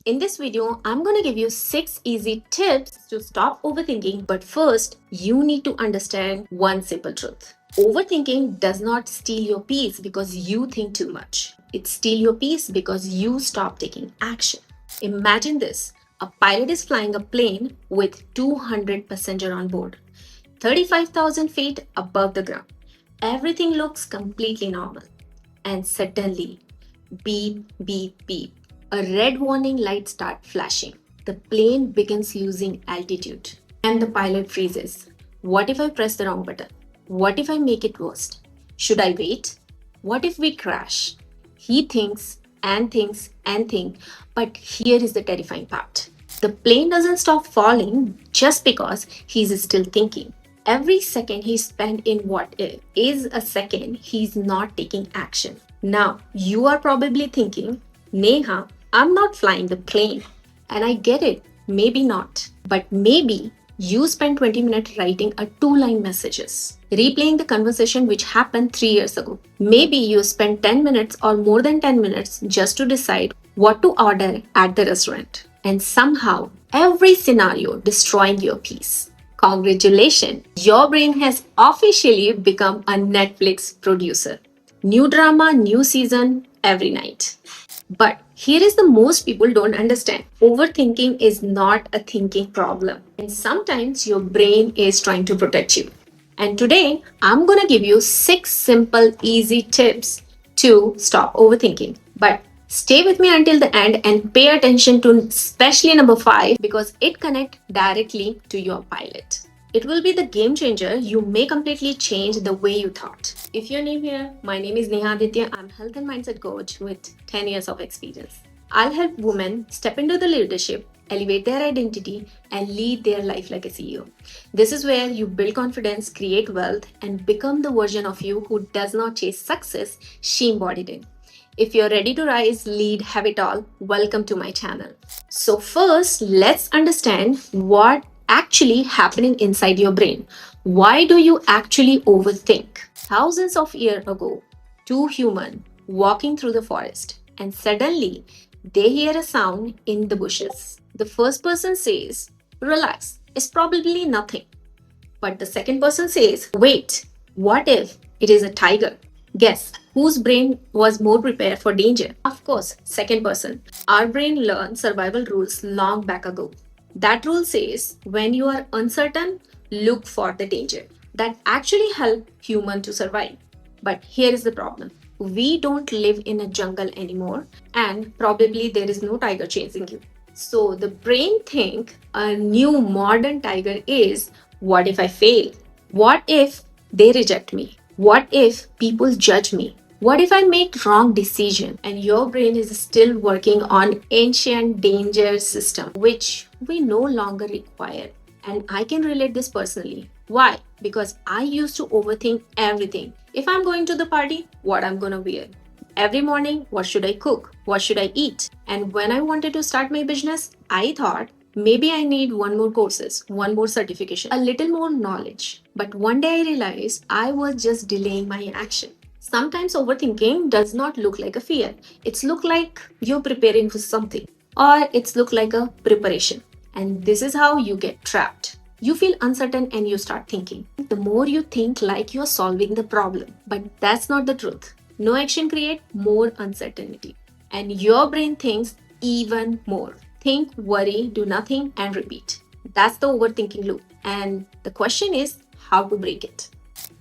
In this video, I'm going to give you 6 easy tips to stop overthinking. But first, you need to understand one simple truth. Overthinking does not steal your peace because you think too much. It steals your peace because you stop taking action. Imagine this. A pilot is flying a plane with 200 passengers on board, 35,000 feet above the ground. Everything looks completely normal. And suddenly, beep, beep, beep. A red warning light starts flashing. The plane begins losing altitude. And the pilot freezes. What if I press the wrong button? What if I make it worse? Should I wait? What if we crash? He thinks and thinks and thinks, but here is the terrifying part. The plane doesn't stop falling just because he's still thinking. Every second he spent in what if is a second he's not taking action. Now, you are probably thinking, Neha, I'm not flying the plane. And I get it, maybe not. But maybe you spent 20 minutes writing a two-line messages, replaying the conversation which happened 3 years ago. Maybe you spent 10 minutes or more than 10 minutes just to decide what to order at the restaurant. And somehow, every scenario destroying your peace. Congratulations, your brain has officially become a Netflix producer. New drama, new season every night. But here is the most people don't understand. Overthinking is not a thinking problem. And sometimes your brain is trying to protect you. And today, I'm going to give you 6 simple, easy tips to stop overthinking. But stay with me until the end and pay attention to especially number 5 because it connects directly to your pilot. It will be the game changer. You may completely change the way you thought. If you're new here, my name is Neha Aditya. I'm health and mindset coach with 10 years of experience. I'll help women step into the leadership, elevate their identity, and lead their life like a CEO. This is where you build confidence, create wealth, and become the version of you who does not chase success, she embodied it. If you're ready to rise, lead, have it all, welcome to my channel. So first, let's understand what actually happening inside your brain. Why do you actually overthink? Thousands of years ago, two humans walking through the forest and suddenly they hear a sound in the bushes. The first person says, relax, it's probably nothing. But the second person says, wait, what if it is a tiger? Guess whose brain was more prepared for danger? Of course, second person. Our brain learned survival rules long back ago. That rule says when you are uncertain, look for the danger. That actually help human to survive. But here is the problem. We don't live in a jungle anymore and probably there is no tiger chasing you. So the brain think a new modern tiger is what if I fail? What if they reject me? What if people judge me? What if I make wrong decision? And your brain is still working on ancient danger system which we no longer require. And I can relate this personally. Why? Because I used to overthink everything. If I'm going to the party, what I'm gonna wear? Every morning, what should I cook? What should I eat? And when I wanted to start my business, I thought maybe I need one more courses, one more certification, a little more knowledge. But one day I realized I was just delaying my action. Sometimes overthinking does not look like a fear. It's look like you're preparing for something or it's look like a preparation. And this is how you get trapped. You feel uncertain and you start thinking. The more you think like you're solving the problem, but that's not the truth. No action create more uncertainty. And your brain thinks even more. Think, worry, do nothing, and repeat. That's the overthinking loop. And the question is how to break it.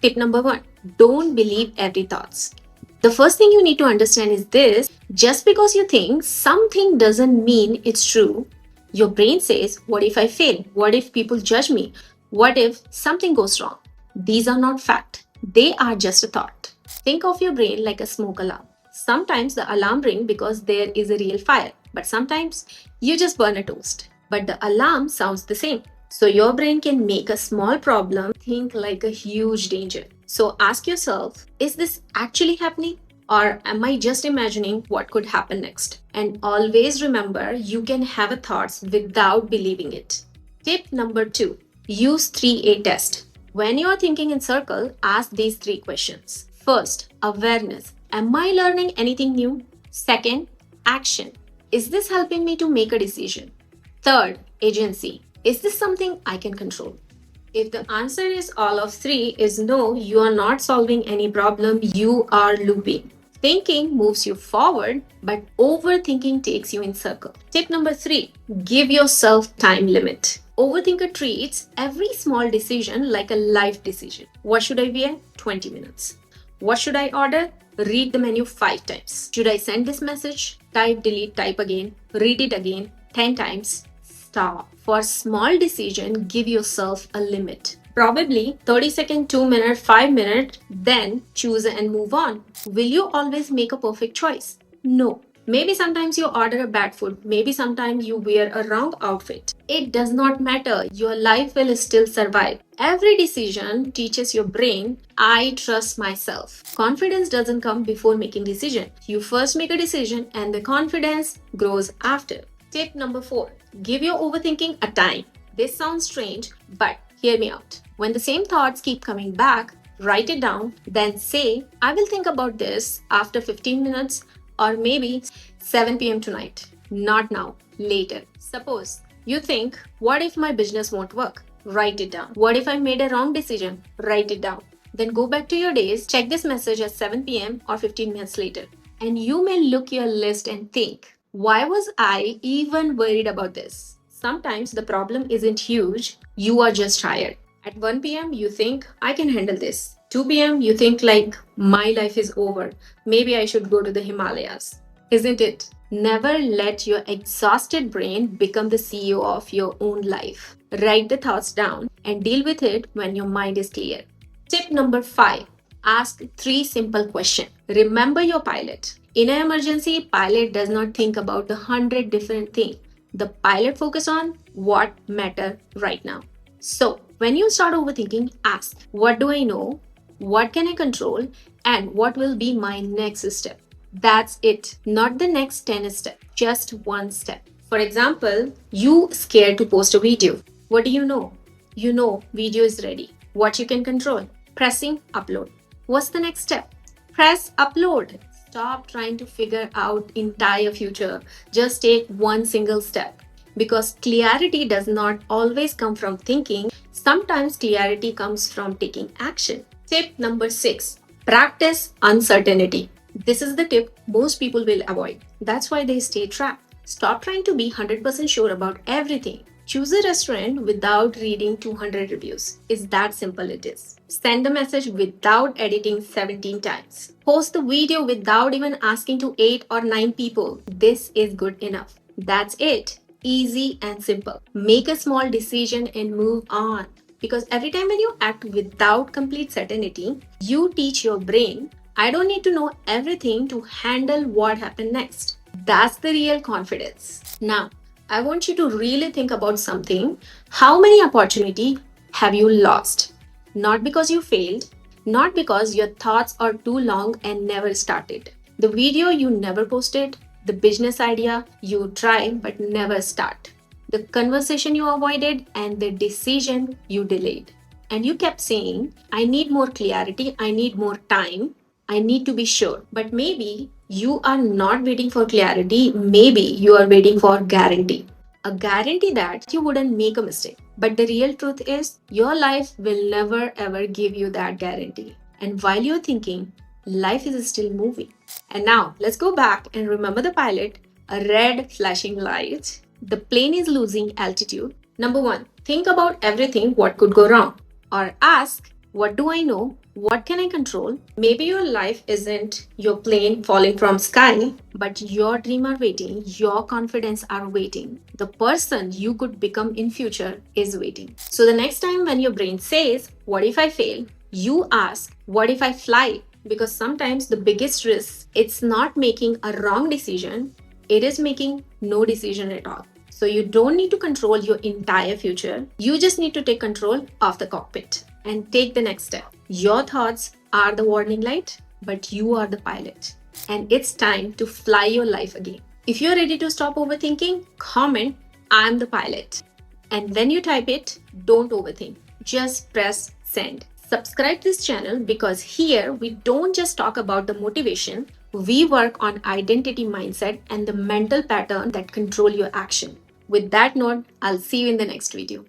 Tip number 1. Don't believe every thoughts. The first thing you need to understand is this. Just because you think something doesn't mean it's true. Your brain says, what if I fail? What if people judge me? What if something goes wrong? These are not fact. They are just a thought. Think of your brain like a smoke alarm. Sometimes the alarm rings because there is a real fire, but sometimes you just burn a toast. But the alarm sounds the same. So your brain can make a small problem think like a huge danger. So ask yourself, is this actually happening? Or am I just imagining what could happen next? And always remember, you can have a thoughts without believing it. Tip number 2. Use 3A test. When you are thinking in circle, ask these 3 questions. First, awareness. Am I learning anything new? Second, action. Is this helping me to make a decision? Third, agency. Is this something I can control? If the answer is all of three is no, you are not solving any problem, you are looping. Thinking moves you forward, but overthinking takes you in circle. Tip number 3, give yourself time limit. Overthinker treats every small decision like a life decision. What should I wear? 20 minutes. What should I order? Read the menu 5 times. Should I send this message? Type, delete, type again, read it again 10 times. Stop. For small decision, give yourself a limit. Probably 30 second, 2 minute, 5 minute, then choose and move on. Will you always make a perfect choice? No. Maybe sometimes you order a bad food. Maybe sometimes you wear a wrong outfit. It does not matter. Your life will still survive. Every decision teaches your brain, I trust myself. Confidence doesn't come before making decision. You first make a decision and the confidence grows after. Tip number 4, give your overthinking a time. This sounds strange, but hear me out. When the same thoughts keep coming back, write it down, then say, I will think about this after 15 minutes or maybe 7 p.m. tonight. Not now, later. Suppose you think, what if my business won't work? Write it down. What if I made a wrong decision? Write it down. Then go back to your days, check this message at 7 p.m. or 15 minutes later. And you may look your list and think, why was I even worried about this? Sometimes the problem isn't huge, you are just tired. At 1 p.m., you think, I can handle this. 2 p.m., you think, like, my life is over. Maybe I should go to the Himalayas. Isn't it? Never let your exhausted brain become the CEO of your own life. Write the thoughts down and deal with it when your mind is clear. Tip number 5, ask 3 simple questions. Remember your pilot. In an emergency, pilot does not think about the 100 different things. The pilot focus on what matter right now. So, when you start overthinking, ask, what do I know? What can I control? And what will be my next step? That's it. Not the next 10 steps, just one step. For example, you scared to post a video. What do you know? You know video is ready. What you can control? Pressing upload. What's the next step? Press upload. Stop trying to figure out entire future. Just take one single step. Because clarity does not always come from thinking. Sometimes clarity comes from taking action. Tip number 6, practice uncertainty. This is the tip most people will avoid. That's why they stay trapped. Stop trying to be 100% sure about everything. Choose a restaurant without reading 200 reviews. It's that simple it is. Send the message without editing 17 times. Post the video without even asking to 8 or 9 people. This is good enough. That's it. Easy and simple. Make a small decision and move on. Because every time when you act without complete certainty, you teach your brain, I don't need to know everything to handle what happened next. That's the real confidence. Now, I want you to really think about something. How many opportunities have you lost? Not because you failed, not because your thoughts are too long and never started. The video you never posted, the business idea you tried but never start. The conversation you avoided and the decision you delayed. And you kept saying, I need more clarity, I need more time, I need to be sure. But maybe you are not waiting for clarity, maybe you are waiting for guarantee. A guarantee that you wouldn't make a mistake. But the real truth is, your life will never ever give you that guarantee. And while you're thinking, life is still moving. And now, let's go back and remember the pilot, a red flashing light. The plane is losing altitude. Number 1, think about everything what could go wrong. Or ask, what do I know? What can I control? Maybe your life isn't your plane falling from sky, but your dream are waiting, your confidence are waiting. The person you could become in future is waiting. So the next time when your brain says, what if I fail? You ask, what if I fly? Because sometimes the biggest risk, it's not making a wrong decision, it is making no decision at all. So you don't need to control your entire future. You just need to take control of the cockpit and take the next step. Your thoughts are the warning light, but you are the pilot. And it's time to fly your life again. If you're ready to stop overthinking, comment, I'm the pilot. And when you type it, don't overthink. Just press send. Subscribe this channel because here we don't just talk about the motivation, We work on identity mindset and the mental pattern that control your action. With that note, I'll see you in the next video.